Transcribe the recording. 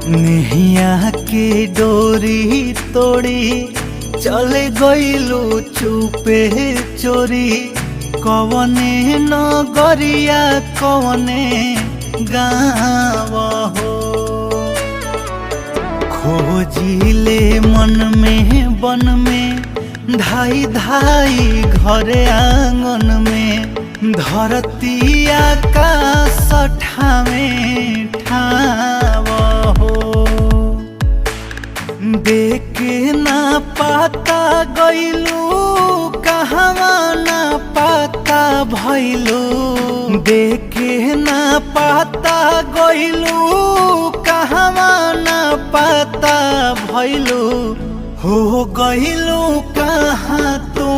नेहिया के डोरी तोड़ी चले गइलू चुपे चोरी। कवने नगरिया कवने गाँव हो, खोजिले मन में बन में धाई धाई घरे आंगन में। धरती आकाश ठावे ठाव हो, देखे ना पाता गइलू कहवा ना पाता भइलू। देखे ना पाता गइलू कहवा ना पाता भइलू। हो गइलू कहाँ तू